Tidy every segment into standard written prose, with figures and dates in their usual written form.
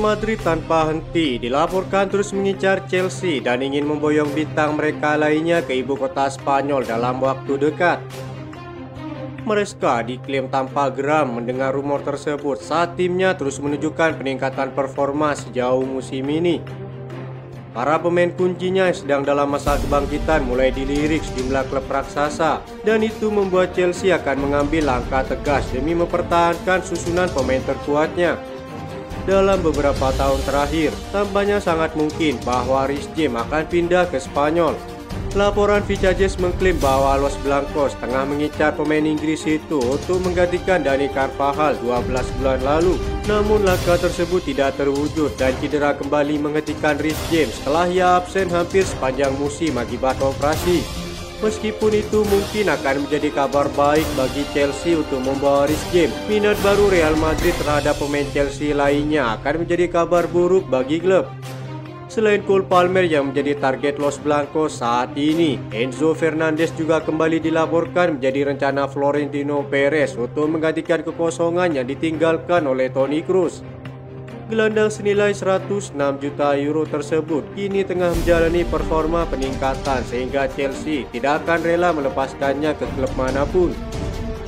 Madrid tanpa henti dilaporkan terus mengincar Chelsea dan ingin memboyong bintang mereka lainnya ke ibu kota Spanyol dalam waktu dekat. Maresca diklaim tanpa geram mendengar rumor tersebut saat timnya terus menunjukkan peningkatan performa sejauh musim ini. Para pemain kuncinya yang sedang dalam masa kebangkitan mulai dilirik sejumlah klub raksasa, dan itu membuat Chelsea akan mengambil langkah tegas demi mempertahankan susunan pemain terkuatnya. Dalam beberapa tahun terakhir, tampaknya sangat mungkin bahwa Reece James akan pindah ke Spanyol. Laporan Villages mengklaim bahwa Los Blancos tengah mengincar pemain Inggris itu untuk menggantikan Dani Carvajal 12 bulan lalu. Namun langkah tersebut tidak terwujud dan cedera kembali menghentikan Reece James setelah ia absen hampir sepanjang musim akibat operasi. Meskipun itu mungkin akan menjadi kabar baik bagi Chelsea untuk membawa Reece James, minat baru Real Madrid terhadap pemain Chelsea lainnya akan menjadi kabar buruk bagi klub. Selain Cole Palmer yang menjadi target Los Blancos saat ini, Enzo Fernandez juga kembali dilaporkan menjadi rencana Florentino Perez untuk menggantikan kekosongan yang ditinggalkan oleh Toni Kroos. Gelandang senilai 106 juta euro tersebut kini tengah menjalani performa peningkatan sehingga Chelsea tidak akan rela melepaskannya ke klub manapun.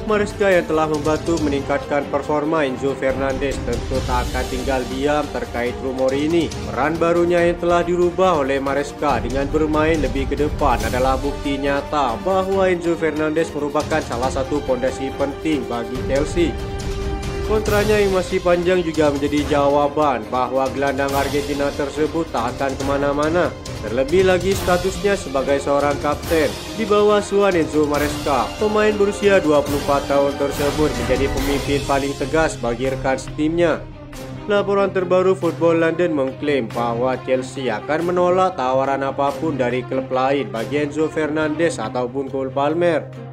Maresca yang telah membantu meningkatkan performa Enzo Fernandez tentu tak akan tinggal diam terkait rumor ini. Peran barunya yang telah dirubah oleh Maresca dengan bermain lebih ke depan adalah bukti nyata bahwa Enzo Fernandez merupakan salah satu fondasi penting bagi Chelsea. Kontranya yang masih panjang juga menjadi jawaban bahwa gelandang Argentina tersebut tak akan kemana-mana. Terlebih lagi statusnya sebagai seorang kapten di bawah asuhan Enzo Maresca. Pemain berusia 24 tahun tersebut menjadi pemimpin paling tegas bagi rekan setimnya. Laporan terbaru Football London mengklaim bahwa Chelsea akan menolak tawaran apapun dari klub lain bagi Enzo Fernandez ataupun Cole Palmer.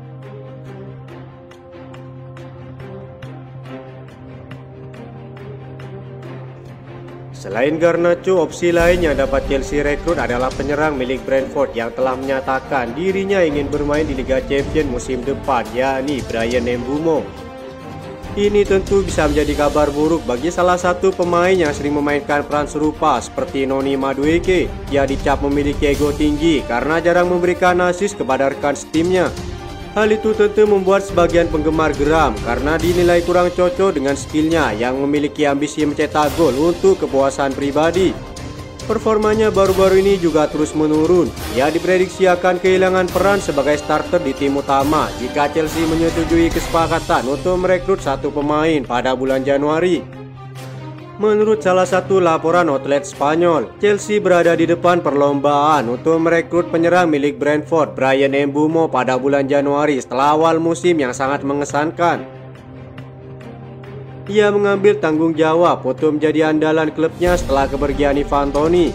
Selain Garnacho, opsi lain yang dapat Chelsea rekrut adalah penyerang milik Brentford yang telah menyatakan dirinya ingin bermain di Liga Champions musim depan, yakni Bryan Mbeumo. Ini tentu bisa menjadi kabar buruk bagi salah satu pemain yang sering memainkan peran serupa seperti Noni Madueke. Ia dicap memiliki ego tinggi karena jarang memberikan assist kepada rekan setimnya. Hal itu tentu membuat sebagian penggemar geram karena dinilai kurang cocok dengan skillnya yang memiliki ambisi mencetak gol untuk kepuasan pribadi. Performanya baru-baru ini juga terus menurun. Ia diprediksi akan kehilangan peran sebagai starter di tim utama jika Chelsea menyetujui kesepakatan untuk merekrut satu pemain pada bulan Januari. Menurut salah satu laporan outlet Spanyol, Chelsea berada di depan perlombaan untuk merekrut penyerang milik Brentford, Bryan Mbeumo pada bulan Januari setelah awal musim yang sangat mengesankan. Ia mengambil tanggung jawab untuk menjadi andalan klubnya setelah kepergian Ivan Toney.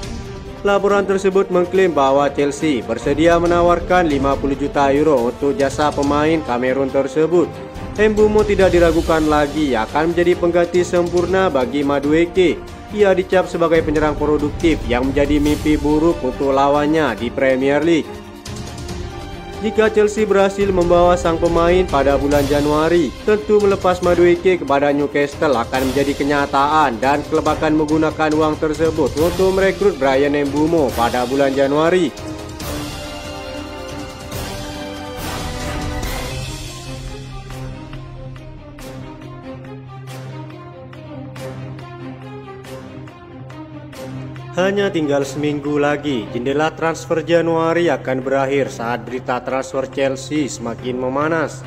Laporan tersebut mengklaim bahwa Chelsea bersedia menawarkan 50 juta euro untuk jasa pemain Kamerun tersebut. Mbeumo tidak diragukan lagi akan menjadi pengganti sempurna bagi Madueke. Ia dicap sebagai penyerang produktif yang menjadi mimpi buruk untuk lawannya di Premier League. Jika Chelsea berhasil membawa sang pemain pada bulan Januari, tentu melepas Madueke kepada Newcastle akan menjadi kenyataan dan klub akan menggunakan uang tersebut untuk merekrut Bryan Mbeumo pada bulan Januari. Hanya tinggal seminggu lagi, jendela transfer Januari akan berakhir saat berita transfer Chelsea semakin memanas.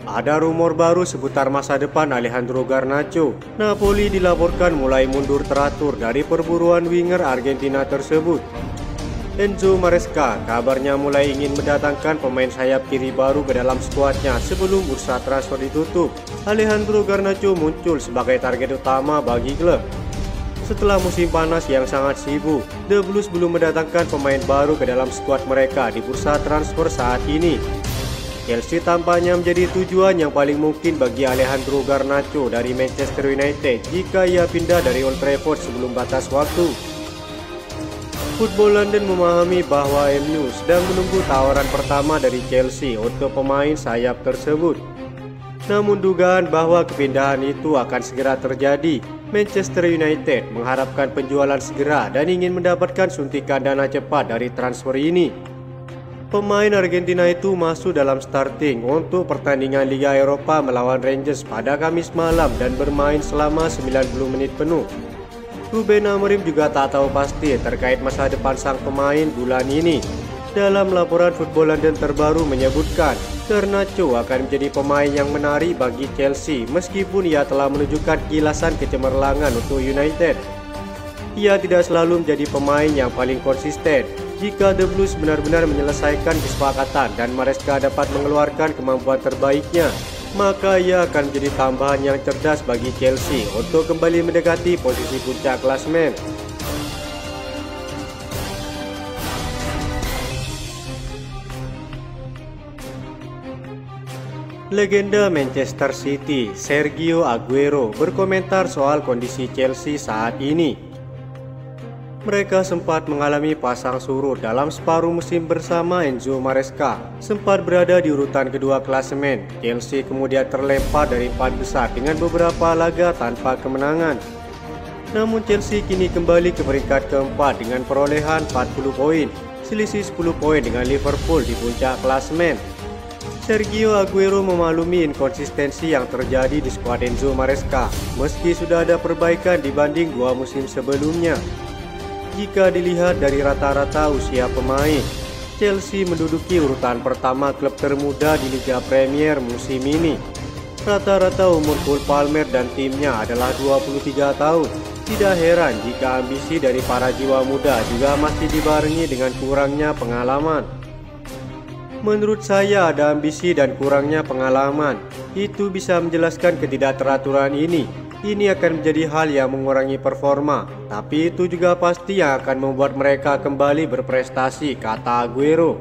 Ada rumor baru seputar masa depan Alejandro Garnacho. Napoli dilaporkan mulai mundur teratur dari perburuan winger Argentina tersebut. Enzo Maresca kabarnya mulai ingin mendatangkan pemain sayap kiri baru ke dalam skuadnya sebelum bursa transfer ditutup. Alejandro Garnacho muncul sebagai target utama bagi klub. Setelah musim panas yang sangat sibuk, The Blues belum mendatangkan pemain baru ke dalam skuad mereka di bursa transfer saat ini. Chelsea tampaknya menjadi tujuan yang paling mungkin bagi Alejandro Garnacho dari Manchester United jika ia pindah dari Old Trafford sebelum batas waktu. Football London memahami bahwa MU sedang menunggu tawaran pertama dari Chelsea untuk pemain sayap tersebut. Namun dugaan bahwa kepindahan itu akan segera terjadi Manchester United mengharapkan penjualan segera dan ingin mendapatkan suntikan dana cepat dari transfer ini. Pemain Argentina itu masuk dalam starting untuk pertandingan Liga Eropa melawan Rangers pada Kamis malam dan bermain selama 90 menit penuh. Ruben Amorim juga tak tahu pasti terkait masa depan sang pemain bulan ini. Dalam laporan Football London terbaru menyebutkan, Garnacho akan menjadi pemain yang menarik bagi Chelsea meskipun ia telah menunjukkan kilasan kecemerlangan untuk United. Ia tidak selalu menjadi pemain yang paling konsisten. Jika The Blues benar-benar menyelesaikan kesepakatan dan Maresca dapat mengeluarkan kemampuan terbaiknya, maka ia akan menjadi tambahan yang cerdas bagi Chelsea untuk kembali mendekati posisi puncak klasemen. Legenda Manchester City, Sergio Aguero, berkomentar soal kondisi Chelsea saat ini. Mereka sempat mengalami pasang surut dalam separuh musim bersama Enzo Maresca. Sempat berada di urutan kedua klasemen. Chelsea kemudian terlempar dari 4 besar dengan beberapa laga tanpa kemenangan. Namun Chelsea kini kembali ke peringkat keempat dengan perolehan 40 poin, selisih 10 poin dengan Liverpool di puncak klasemen. Sergio Aguero memaklumi inkonsistensi yang terjadi di skuad Enzo Maresca meski sudah ada perbaikan dibanding 2 musim sebelumnya. Jika dilihat dari rata-rata usia pemain, Chelsea menduduki urutan pertama klub termuda di Liga Premier musim ini. Rata-rata umur Cole Palmer dan timnya adalah 23 tahun. Tidak heran jika ambisi dari para jiwa muda juga masih dibarengi dengan kurangnya pengalaman. Menurut saya ada ambisi dan kurangnya pengalaman. Itu bisa menjelaskan ketidakteraturan ini. Ini akan menjadi hal yang mengurangi performa, tapi itu juga pasti yang akan membuat mereka kembali berprestasi, kata Aguero.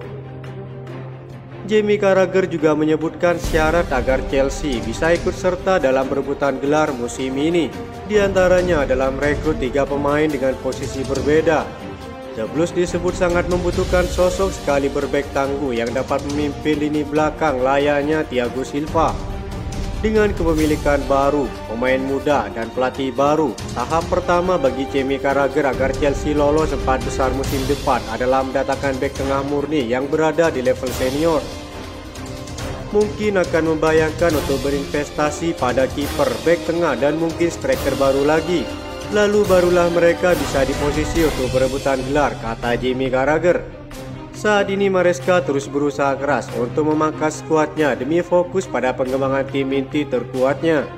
Jamie Carragher juga menyebutkan syarat agar Chelsea bisa ikut serta dalam perebutan gelar musim ini. Di antaranya adalah merekrut 3 pemain dengan posisi berbeda. The Blues disebut sangat membutuhkan sosok sekali berbek tangguh yang dapat memimpin lini belakang layaknya Thiago Silva. Dengan kepemilikan baru, pemain muda, dan pelatih baru, tahap pertama bagi Jamie Carragher agar Chelsea lolos 4 besar musim depan adalah mendatangkan bek tengah murni yang berada di level senior. Mungkin akan membayangkan untuk berinvestasi pada kiper, bek tengah, dan mungkin striker baru lagi. Lalu barulah mereka bisa di posisi untuk perebutan gelar, kata Jamie Carragher. Saat ini Maresca terus berusaha keras untuk memangkas skuadnya demi fokus pada pengembangan tim inti terkuatnya.